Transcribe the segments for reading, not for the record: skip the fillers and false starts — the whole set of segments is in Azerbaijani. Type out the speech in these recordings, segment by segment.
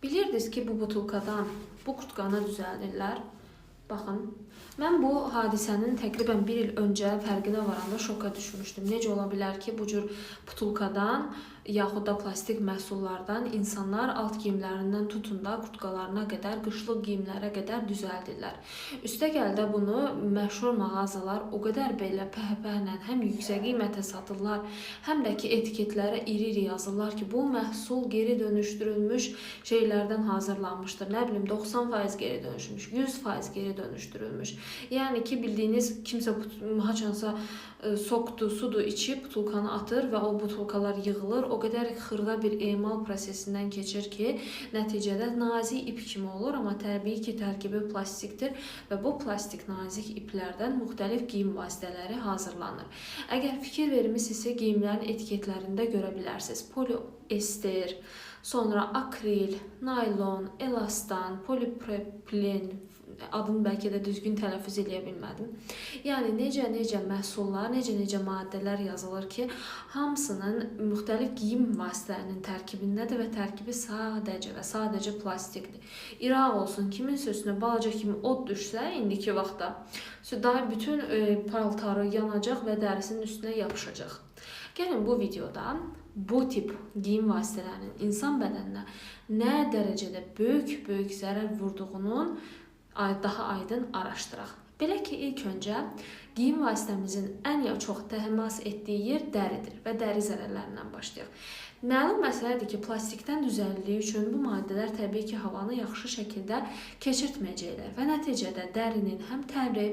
Bilirdiniz ki bu butulkadan bu kurtqanı düzəldirlər. Baxın, mən bu hadisənin təqribən 1 il öncə fərqinə varanda şoka düşmüşdüm. Necə ola bilər ki, bu cür butulkadan yaxud da plastik məhsullardan insanlar alt geyimlərindən tutun da kurtqalarına qədər, qışlıq geyimlərə qədər düzəldirlər. Üstəgəl də bunu məşhur mağazalar o qədər belə pəhpəhlə həm yüksək qiymətə satırlar, həm də ki etiketlərə iri-iri yazırlar ki, bu məhsul geri dönüşdürülmüş şeylərdən hazırlanmışdır. Nə bilim 90% geri dönüşmüş, 100% geri dönüşdürülmüş. Yəni ki, bildiyiniz kimsə haçansa sokdu, sudu içib butulkanı atır və o butulkalar yığılır. O qədər xırda bir emal prosesindən keçir ki, nəticədə nazik ip kimi olur, amma təbii ki, tərkibi plastikdir və bu plastik nazik iplərdən müxtəlif geyim vasitələri hazırlanır. Əgər fikir vermisinizsə, geyimlərin etiketlərində görə bilərsiniz. Poliester, sonra akril, naylon, elastan, polipropilen, adını bəlkə də düzgün tələffüz edə bilmədim. Yəni necə məhsullar, necə maddələr yazılır ki, hamısının müxtəlif geyim vasitələrinin tərkibindədir və tərkibi sadəcə plastikdir. İraq olsun, kimin sözünə balaca kimi od düşsə, indiki vaxtda bütün paltarı yanacaq və dərisinin üstünə yapışacaq. Gəlin bu videoda bu tip geyim vasitələrinin insan bədəninə nə dərəcədə böyük zərər vurduğunun daha aydın araşdıraq. Belə ki, ilk öncə geyim vasitəmizin ən çox təmas etdiyi yer dəridir və dəri zərərlərindən başlayaq. Məlum məsələdir ki, plastikdən düzəldiliyi üçün bu maddələr təbii ki, havanı yaxşı şəkildə keçirtməyəcəklər və nəticədə dərinin həm təri,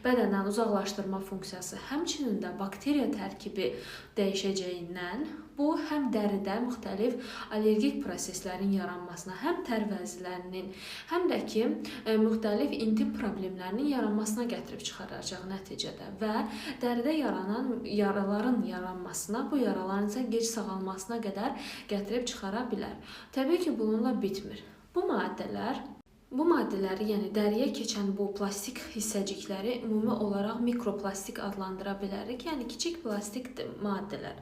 bədəndən uzaqlaşdırma funksiyası, həmçinin də bakteriya tərkibi dəyişəcəyindən bu həm dəridə müxtəlif allergik proseslərin yaranmasına, həm tər vəzlərinin, həm də ki, müxtəlif intim problemlərinin yaranmasına gətirib çıxaracaq nəticədə və dəridə yaranan yaraların yaranmasına, bu yaraların isə gec sağalmasına qədər gətirib çıxara bilər. Təbii ki, bununla bitmir. Bu maddələri, yəni dəriyə keçən bu plastik hissəcikləri ümumi olaraq mikroplastik adlandıra bilərik. Yəni kiçik plastik maddələr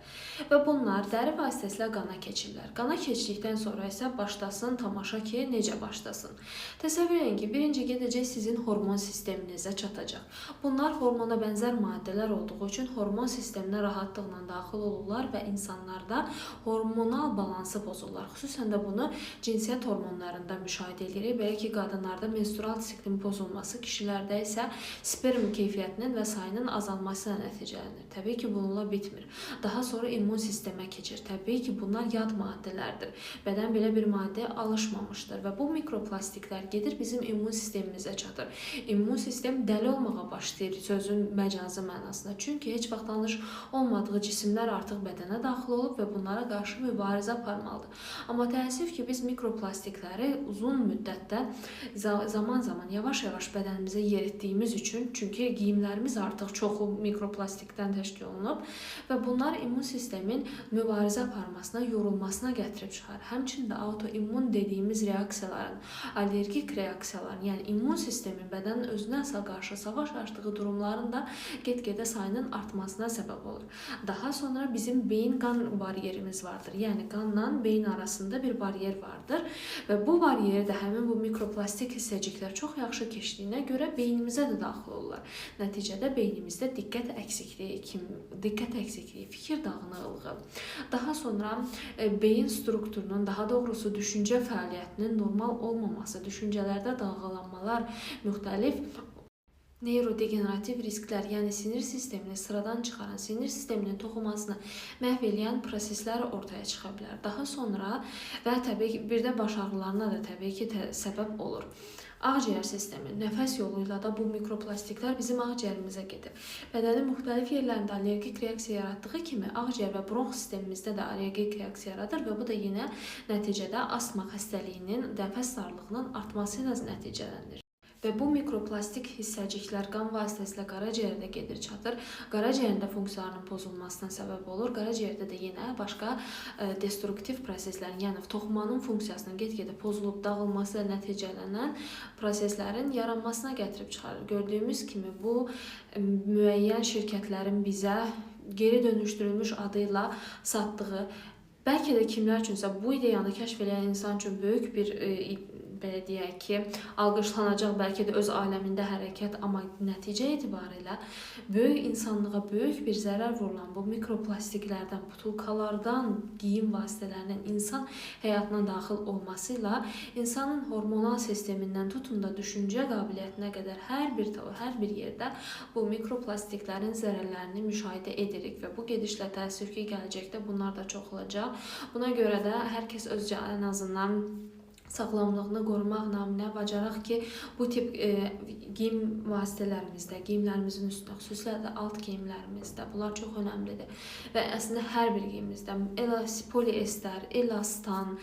və bunlar dəri vasitəsilə qana keçirlər. Qana keçdikdən sonra isə başlasın tamaşa ki, necə başlasın. Təsəvvür edin ki, birinci gedəcək sizin hormon sisteminizə çatacaq. Bunlar hormona bənzər maddələr olduğu üçün hormon sisteminə rahatlıqla daxil olurlar və insanlarda hormonal balansı pozurlar. Xüsusən də bunu cinsiyyət hormonlarında müşahidə edirik. Belə ki, qadınlarda menstrual siklin pozulması, kişilərdə isə sperm keyfiyyətinin və sayının azalması nəticələnir. Təbii ki, bununla bitmir. Daha sonra immun sistemə keçir. Təbii ki, bunlar yad maddələrdir. Bədən belə bir maddəyə alışmamışdır və bu mikroplastiklər gedir bizim immun sistemimizə çatır. İmmun sistem dəli olmağa başlayır sözün məcazi mənasında. Çünki heç vaxt tanış olmadığı cisimlər artıq bədənə daxil olub və bunlara qarşı mübarizə aparmalıdır. Amma təəssüf ki, biz mikroplastikləri uzun müddətdə zaman-zaman yavaş-yavaş bədənimizə yeritdiyimiz üçün, çünki geyimlərimiz artıq çoxu mikroplastikdən təşkil olunub və bunlar immun sistemin mübarizə aparmasına, yorulmasına gətirib çıxar. Həmçinin də autoimmun dediyimiz reaksiyaların, allergik reaksiyaların, yəni immun sistemin bədənin özünə qarşı savaş açdığı durumların da get-gedə sayının artmasına səbəb olur. Daha sonra bizim beyin-qan bariyerimiz vardır. Yəni qanla beyin arasında bir bariyer vardır və bu bariyeri də həmin bu mikroplastik hissəciklər çox yaxşı keçdiyinə görə beynimizə də daxil olurlar. Nəticədə beynimizdə diqqət əksikliyi, fikir dağınıqlığı, daha sonra beyin strukturunun, daha doğrusu düşüncə fəaliyyətinin normal olmaması, düşüncələrdə dalğalanmalar, müxtəlif neyrodegenerativ risklər, yəni sinir sistemini sıradan çıxaran, sinir sisteminin toxumasını məhv edən proseslər ortaya çıxa bilər. Daha sonra və təbii ki, bir də baş ağrılarına da təbii ki, səbəb olur. Ağciyər sistemi, nəfəs yolu ilə də bu mikroplastiklər bizim ağciyərimizə gedir. Bədənin müxtəlif yerlərində allergik reaksiya yaratdığı kimi ağciyər və bronx sistemimizdə də allergik reaksiya yaradır və bu da yenə nəticədə asma xəstəliyinin, nəfəs darlığının artması ilə nəticələnir. Və bu mikroplastik hissəciklər qan vasitəsilə qaraciyərdə gedir, çatır. Qaraciyərində funksiyalarının pozulmasına səbəb olur. Qaraciyərdə də yenə başqa destruktiv proseslərin, yəni toxumanın funksiyasının get-gedə pozulub dağılması ilə nəticələnən proseslərin yaranmasına gətirib çıxarır. Gördüyümüz kimi bu müəyyən şirkətlərin bizə geri dönüşdürülmüş adı ilə satdığı Bəlkə də kimlər üçünsə bu ideyanı kəşf edən insan üçün böyük bir belə deyək ki, alqışlanacaq, bəlkə də öz aləmində hərəkət, amma nəticə etibarilə böyük insanlığa böyük bir zərər vurulan bu mikroplastiklərdən, butulkalardan, geyim vasitələrinin insan həyatına daxil olmasıyla insanın hormonal sistemindən tutun da düşüncə qabiliyyətinə qədər hər bir yerdə bu mikroplastiklərin zərərlərini müşahidə edirik və bu gedişlə təəssüf ki, gələcəkdə bunlar da çox olacaq. Buna görə də hər kəs özcə ən azından sağlamlığını qorumaq naminə bacaraq ki, bu tip geyim vasitələrimizdə, geyimlərimizin üstünə, xüsusilə də alt geyimlərimizdə, bunlar çox önəmlidir. Və əslində hər bir geyimimizdə poliester, elastan,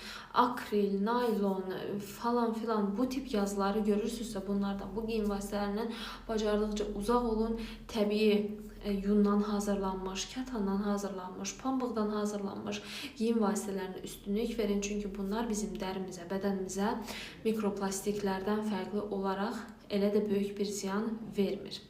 akril, naylon falan filan bu tip yazıları görürsünüzsə bunlardan, bu geyim vasitələrindən bacardıqca uzaq olun. Təbii yundan hazırlanmış, kətandan hazırlanmış, pambıqdan hazırlanmış geyim vasitələrinə üstünlük verin. Çünki bunlar bizim dərimizə, bədənimizə mikroplastiklərdən fərqli olaraq elə də böyük bir ziyan vermir.